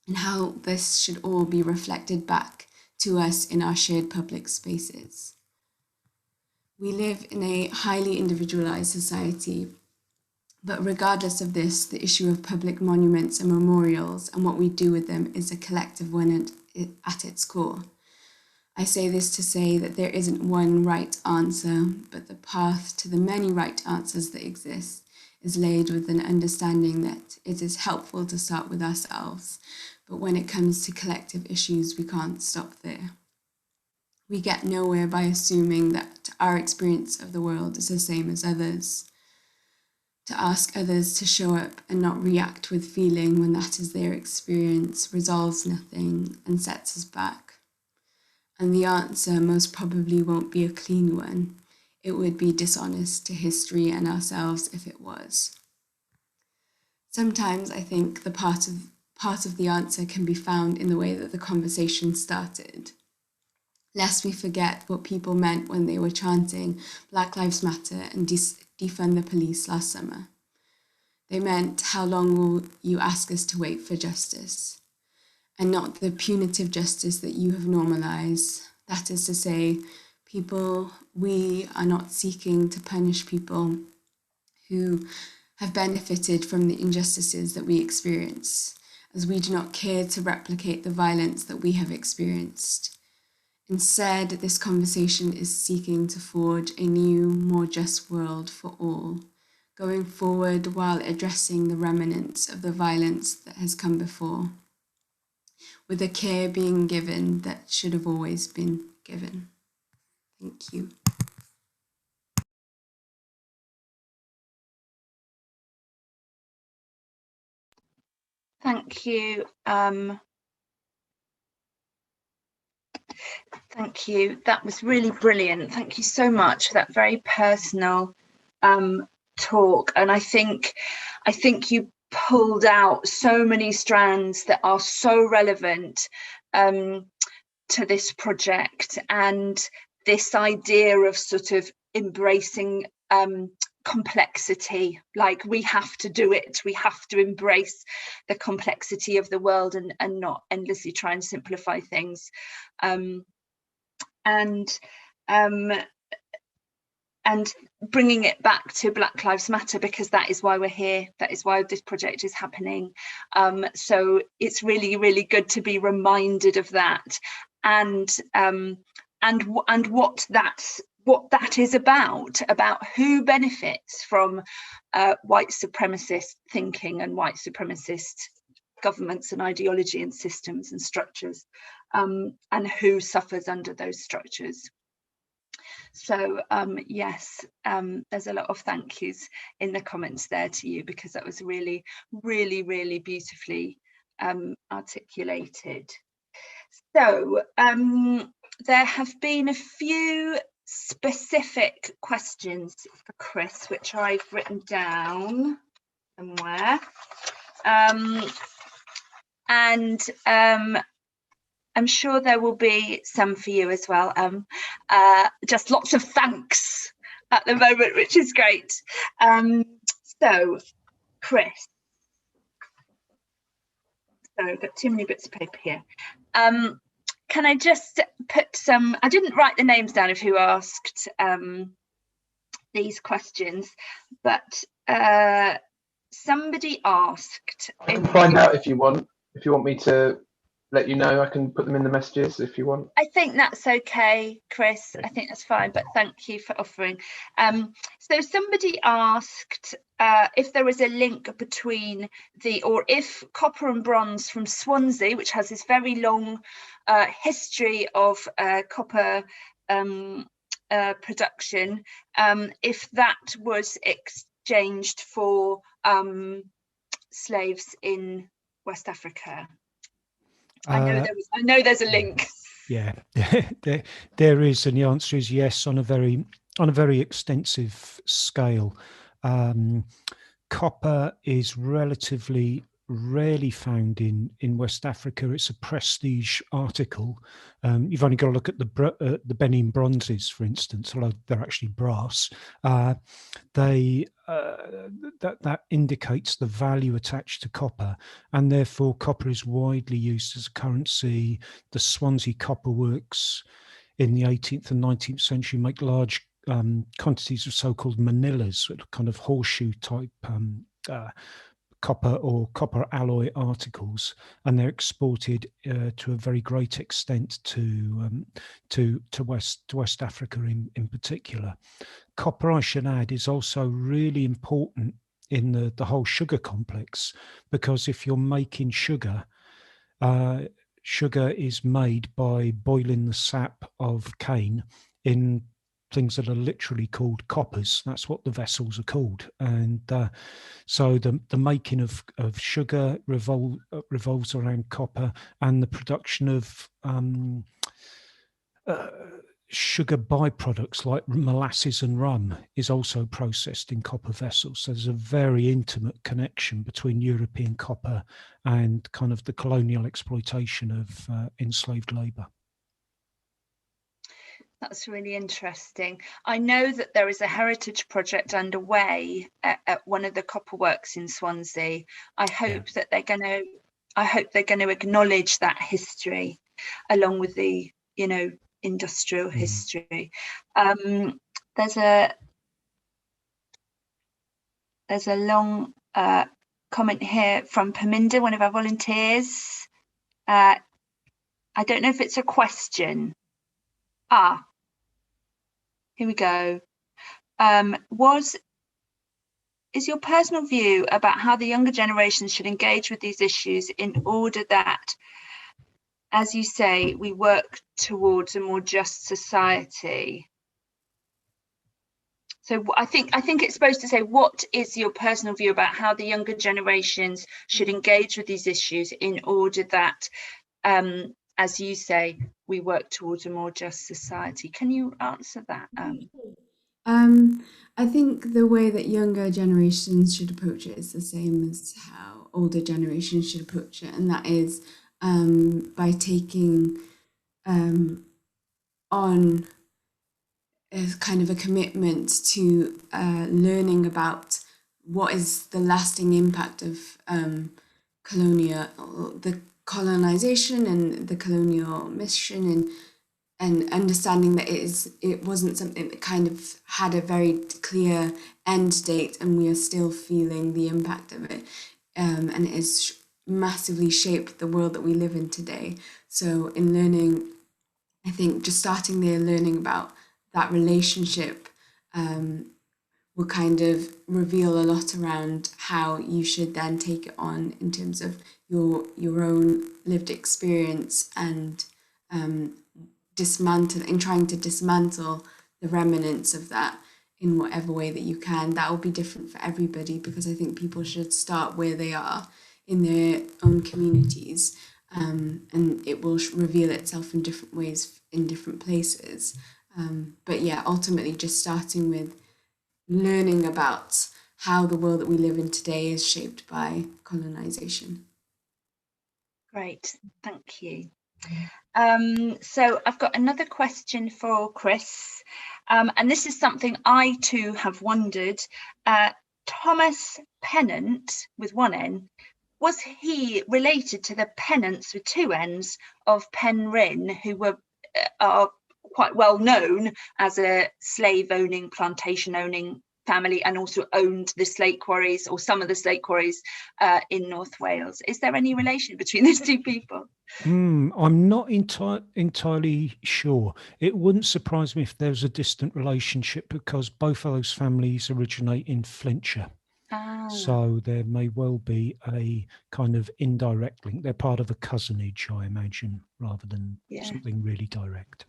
and how this should all be reflected back to us in our shared public spaces. We live in a highly individualized society, but regardless of this, the issue of public monuments and memorials and what we do with them is a collective one at its core. I say this to say that there isn't one right answer, but the path to the many right answers that exist is laid with an understanding that it is helpful to start with ourselves, but when it comes to collective issues, we can't stop there. We get nowhere by assuming that our experience of the world is the same as others. To ask others to show up and not react with feeling when that is their experience resolves nothing and sets us back. And the answer most probably won't be a clean one. It would be dishonest to history and ourselves if it was. Sometimes I think the part of the answer can be found in the way that the conversation started. Lest we forget what people meant when they were chanting Black Lives Matter and defund the police last summer. They meant, how long will you ask us to wait for justice? And not the punitive justice that you have normalized. That is to say, we are not seeking to punish people who have benefited from the injustices that we experience, as we do not care to replicate the violence that we have experienced. Instead, this conversation is seeking to forge a new, more just world for all, going forward while addressing the remnants of the violence that has come before, with a care being given that should have always been given. Thank you. Thank you. Thank you. That was really brilliant. Thank you so much for that very personal talk. And I think you pulled out so many strands that are so relevant to this project, and this idea of sort of embracing complexity. Like, we have to do it, we have to embrace the complexity of the world and not endlessly try and simplify things. And and bringing it back to Black Lives Matter, because that is why we're here. That is why this project is happening. So it's really, really good to be reminded of that, and what that is about who benefits from white supremacist thinking and white supremacist governments and ideology and systems and structures, and who suffers under those structures. So yes, there's a lot of thank yous in the comments there to you, because that was really, really, really beautifully articulated. So there have been a few specific questions for Chris, which I've written down somewhere. And I'm sure there will be some for you as well. Just lots of thanks at the moment, which is great. So, Chris. So I've got too many bits of paper here. Can I just put some, I didn't write the names down of who asked these questions, but somebody asked. I can find out if you want me to let you know. I can put them in the messages if you want. I think that's okay, Chris. I think that's fine, but thank you for offering. So somebody asked if there was a link between or if copper and bronze from Swansea, which has this very long history of copper production, if that was exchanged for slaves in West Africa. I know there's a link. Yeah, there is, and the answer is yes, on a very extensive scale. Copper is relatively rarely found in West Africa. It's a prestige article. You've only got to look at the Benin bronzes, for instance, although they're actually brass. That indicates the value attached to copper, and therefore copper is widely used as a currency. The Swansea Copper Works in the 18th and 19th century make large quantities of so-called manillas, kind of horseshoe type copper or copper alloy articles, and they're exported to a very great extent to West Africa in particular. Copper, I should add, is also really important in the whole sugar complex, because if you're making sugar, sugar is made by boiling the sap of cane in things that are literally called coppers. That's what the vessels are called. And so the making of sugar revolves around copper, and the production of sugar byproducts like molasses and rum is also processed in copper vessels. So there's a very intimate connection between European copper and kind of the colonial exploitation of enslaved labour. That's really interesting. I know that there is a heritage project underway at one of the copper works in Swansea. I hope that they're going to acknowledge that history, along with the, industrial history. There's a long comment here from Paminda, one of our volunteers. I don't know if it's a question. Here we go. Is your personal view about how the younger generations should engage with these issues in order that, as you say, we work towards a more just society? So I think it's supposed to say, what is your personal view about how the younger generations should engage with these issues in order that, as you say, we work towards a more just society? Can you answer that? I think the way that younger generations should approach it is the same as how older generations should approach it, and that is by taking on a kind of a commitment to learning about what is the lasting impact of the colonization and the colonial mission, and and understanding that it wasn't something that kind of had a very clear end date, and we are still feeling the impact of it, and it has massively shaped the world that we live in today. So in learning, I think just starting there, learning about that relationship will kind of reveal a lot around how you should then take it on in terms of your own lived experience, and trying to dismantle the remnants of that in whatever way that you can. That will be different for everybody, because I think people should start where they are in their own communities, and it will reveal itself in different ways in different places. But yeah, ultimately just starting with learning about how the world that we live in today is shaped by colonisation. Great, thank you. So I've got another question for Chris, and this is something I too have wondered. Thomas Pennant, with one N, was he related to the Pennants with two N's of Penryn, who are quite well known as a slave-owning, plantation-owning family, and also owned the slate quarries, or some of the slate quarries, in North Wales? Is there any relation between these two people? I'm not entirely sure. It wouldn't surprise me if there's a distant relationship, because both of those families originate in Flintshire. So there may well be a kind of indirect link. They're part of a cousinage, I imagine, rather than something really direct.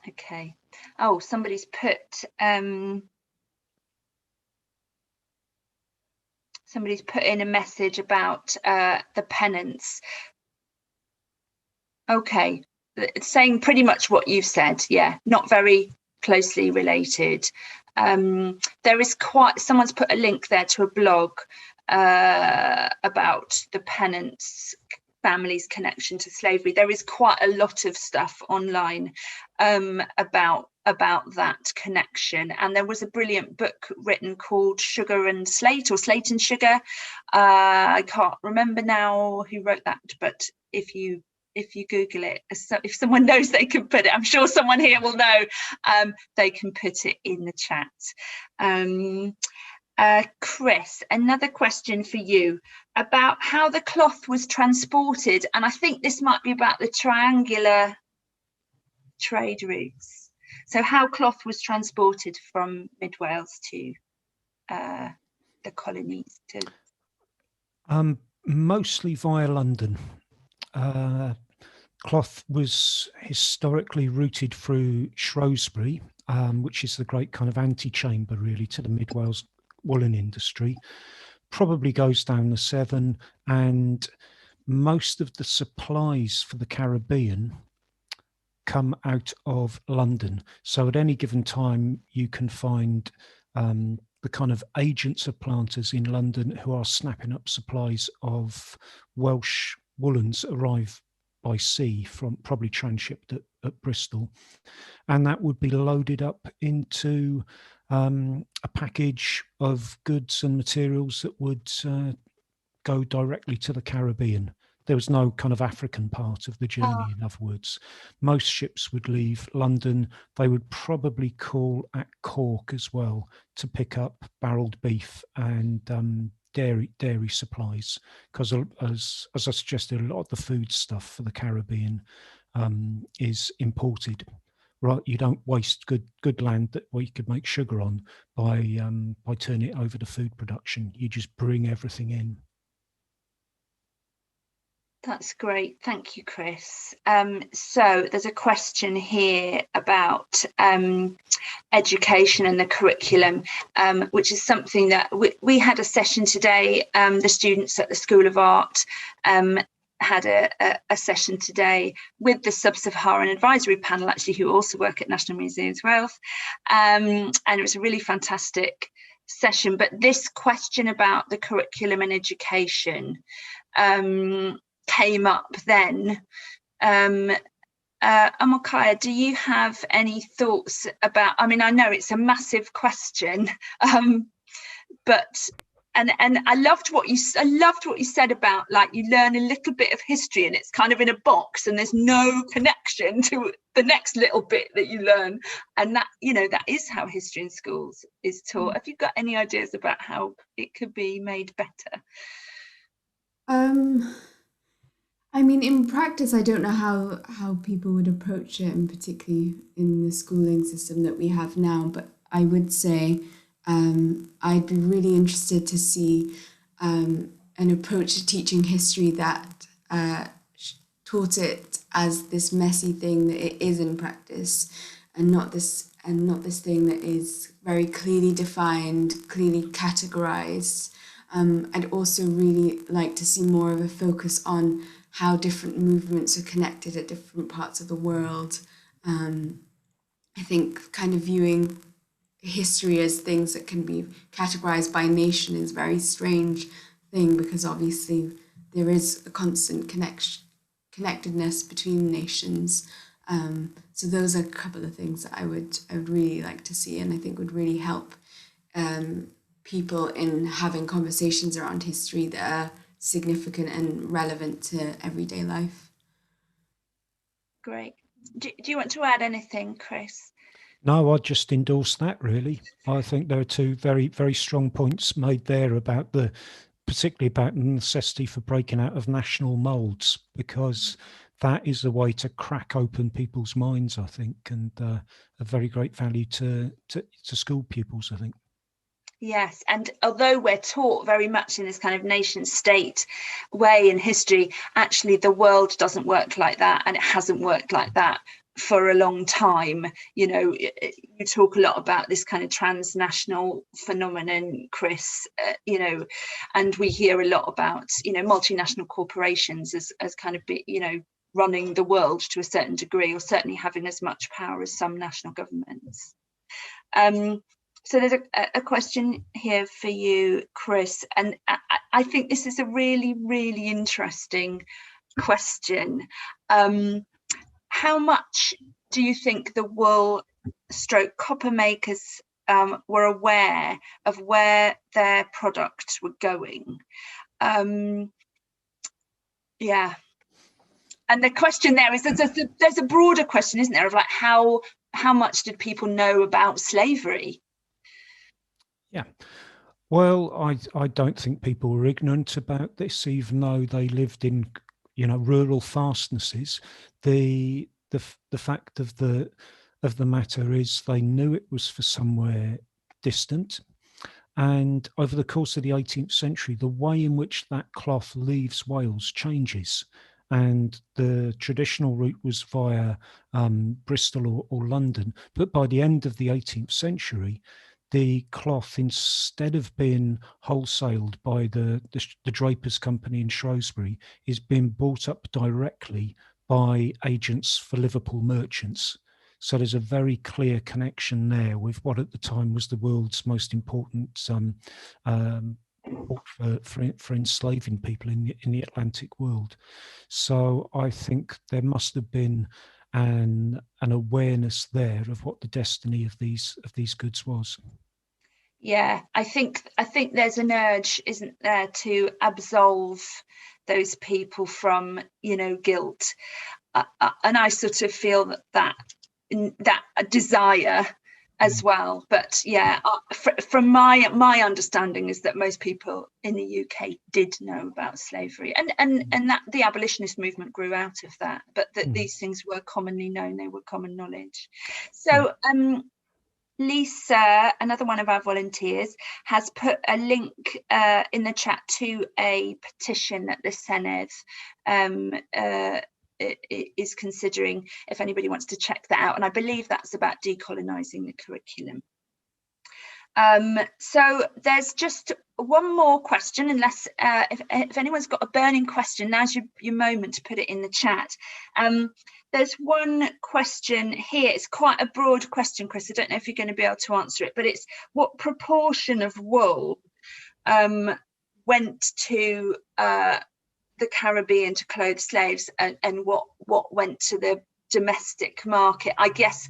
Okay. Oh, somebody's put in a message about the Pennants. Okay, saying pretty much what you've said. Yeah, not very closely related. There is someone's put a link there to a blog about the Pennants family's connection to slavery. There is quite a lot of stuff online about that connection, and there was a brilliant book written called Sugar and Slate, or Slate and Sugar. I can't remember now who wrote that, but if you Google it, if someone knows, they can put it. I'm sure someone here will know. They can put it in the chat. Chris, another question for you about how the cloth was transported, and I think this might be about the triangular trade routes. So how cloth was transported from Mid Wales to the colonies? Mostly via London. Cloth was historically routed through Shrewsbury, which is the great kind of antechamber really to the Mid Wales woolen industry. Probably goes down the Severn, and most of the supplies for the Caribbean come out of London. So at any given time, you can find the kind of agents of planters in London who are snapping up supplies of Welsh woolens that arrive by sea, from probably transshipped at Bristol, and that would be loaded up into a package of goods and materials that would go directly to the Caribbean. There was no kind of African part of the journey, in other words. Most ships would leave London. They would probably call at Cork as well to pick up barreled beef and dairy supplies, because as I suggested, a lot of the food stuff for the Caribbean is imported. Right, you don't waste good land that you could make sugar on by turning it over to food production. You just bring everything in. That's great, thank you, Chris. So there's a question here about education and the curriculum, which is something that we had a session today. The students at the School of Art had a session today with the Sub-Saharan Advisory Panel, actually, who also work at National Museums Wales, and it was a really fantastic session. But this question about the curriculum and education came up then. Umulkhayr, do you have any thoughts about, I mean, I know it's a massive question, but and I loved what you said about, like, you learn a little bit of history and it's kind of in a box and there's no connection to the next little bit that you learn, and that, you know, that is how history in schools is taught. Have you got any ideas about how it could be made better? I mean, in practice, I don't know how people would approach it, and particularly in the schooling system that we have now. But I would say I'd be really interested to see an approach to teaching history that taught it as this messy thing that it is in practice, and not this thing that is very clearly defined, clearly categorized. I'd also really like to see more of a focus on how different movements are connected at different parts of the world. I think kind of viewing history as things that can be categorized by nation is a very strange thing, because obviously there is a constant connectedness between nations. So those are a couple of things that I would really like to see, and I think would really help people in having conversations around history that are significant and relevant to everyday life. Great. Do you want to add anything, Chris? No, I just endorse that, really. I think there are two very, very strong points made there about particularly about the necessity for breaking out of national moulds, because that is the way to crack open people's minds, I think, and a very great value to school pupils, I think. Yes, and although we're taught very much in this kind of nation state way in history, actually the world doesn't work like that, and it hasn't worked like that for a long time. You know, you talk a lot about this kind of transnational phenomenon, Chris, you know, and we hear a lot about, you know, multinational corporations as kind of, you know, running the world to a certain degree, or certainly having as much power as some national governments. So there's a question here for you, Chris, and I think this is a really, really interesting question. How much do you think the wool/copper makers were aware of where their products were going? Yeah. And the question there is, there's a broader question, isn't there, of like how much did people know about slavery? Yeah. Well, I don't think people were ignorant about this, even though they lived in, you know, rural fastnesses. The fact of the matter is they knew it was for somewhere distant. And over the course of the 18th century, the way in which that cloth leaves Wales changes. And the traditional route was via Bristol or London. But by the end of the 18th century, the cloth, instead of being wholesaled by the Drapers Company in Shrewsbury, is being bought up directly by agents for Liverpool merchants. So there's a very clear connection there with what at the time was the world's most important for enslaving people in the Atlantic world. So I think there must have been an awareness there of what the destiny of these goods was. Yeah, I think there's an urge, isn't there, to absolve those people from, you know, guilt, and I sort of feel that desire as well. But yeah, from my understanding is that most people in the UK did know about slavery, and that the abolitionist movement grew out of that, but that these things were commonly known, they were common knowledge. So Lisa, another one of our volunteers, has put a link in the chat to a petition that the Senedd is considering, if anybody wants to check that out. And I believe that's about decolonising the curriculum. So there's just one more question, unless if anyone's got a burning question, now's your moment to put it in the chat. There's one question here. It's quite a broad question, Chris. I don't know if you're going to be able to answer it, but it's what proportion of wool went to the Caribbean to clothe slaves, and what went to the domestic market? I guess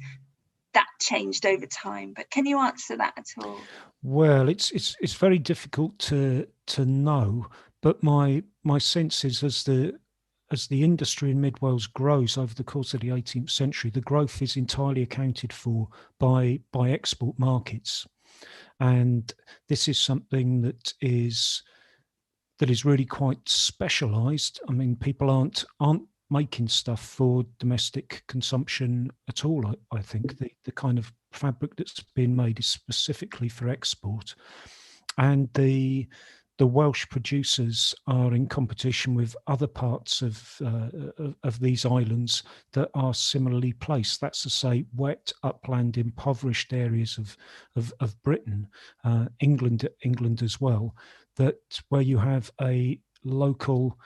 that changed over time. But can you answer that at all? Well, it's very difficult to know, but my sense is as the industry in Mid Wales grows over the course of the 18th century, the growth is entirely accounted for by export markets, and this is something that is really quite specialised. I mean, people aren't making stuff for domestic consumption at all. I think the kind of fabric that's being made is specifically for export, and the Welsh producers are in competition with other parts of these islands that are similarly placed. That's to say, wet, upland, impoverished areas of Britain, England as well, that where you have a local,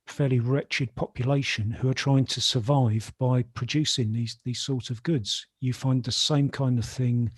fairly wretched population who are trying to survive by producing these sort of goods. You find the same kind of thing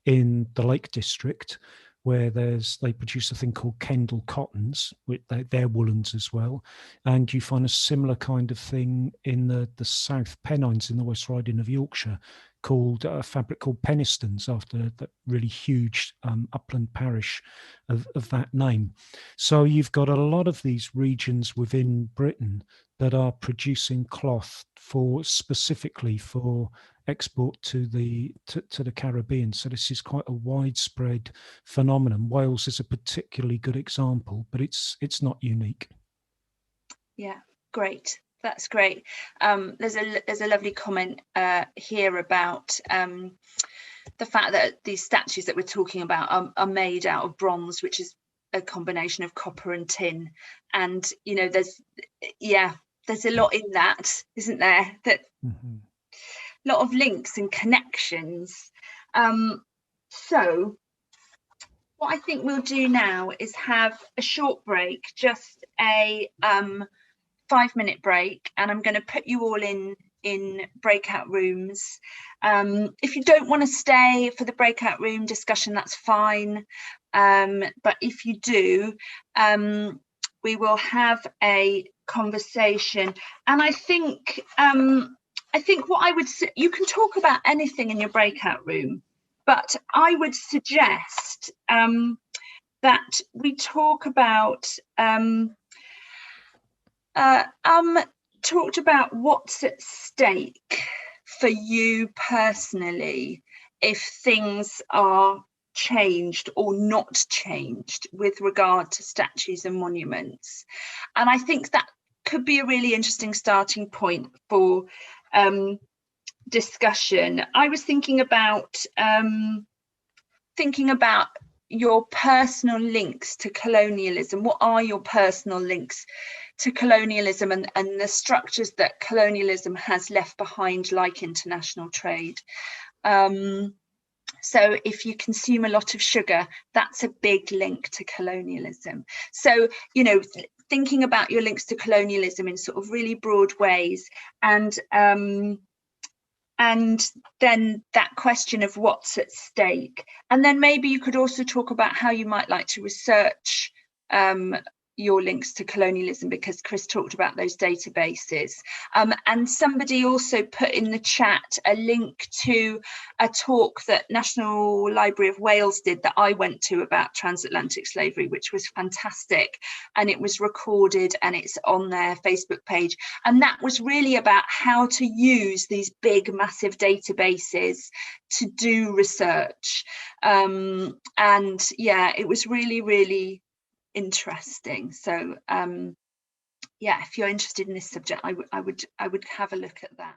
in the Lake District, where they produce a thing called Kendal cottons, with they're woolens as well, and you find a similar kind of thing in the South Pennines in the West Riding of Yorkshire, called a fabric called Penistons, after that really huge upland parish of that name. So you've got a lot of these regions within Britain that are producing cloth specifically for export to the Caribbean. So this is quite a widespread phenomenon. Wales is a particularly good example, but it's not unique. Yeah, great. That's great. There's a lovely comment here about the fact that these statues that we're talking about are made out of bronze, which is a combination of copper and tin. And you know, there's a lot in that, isn't there? That lot of links and connections. So what I think we'll do now is have a short break, just a 5-minute break, and I'm going to put you all in breakout rooms. If you don't want to stay for the breakout room discussion, that's fine, but if you do, we will have a conversation. And I think what I would say, you can talk about anything in your breakout room, but I would suggest that we talk about talked about what's at stake for you personally if things are changed or not changed with regard to statues and monuments. And I think that could be a really interesting starting point for discussion. I was thinking about your personal links to colonialism. What are your personal links to colonialism and the structures that colonialism has left behind, like international trade? So if you consume a lot of sugar, that's a big link to colonialism. So, you know, thinking about your links to colonialism in sort of really broad ways, and then that question of what's at stake. And then maybe you could also talk about how you might like to research your links to colonialism, because Chris talked about those databases. And somebody also put in the chat a link to a talk that National Library of Wales did that I went to about transatlantic slavery, which was fantastic. And it was recorded and it's on their Facebook page. And that was really about how to use these big, massive databases to do research. And yeah, it was really, really interesting. So yeah, if you're interested in this subject, I would have a look at that.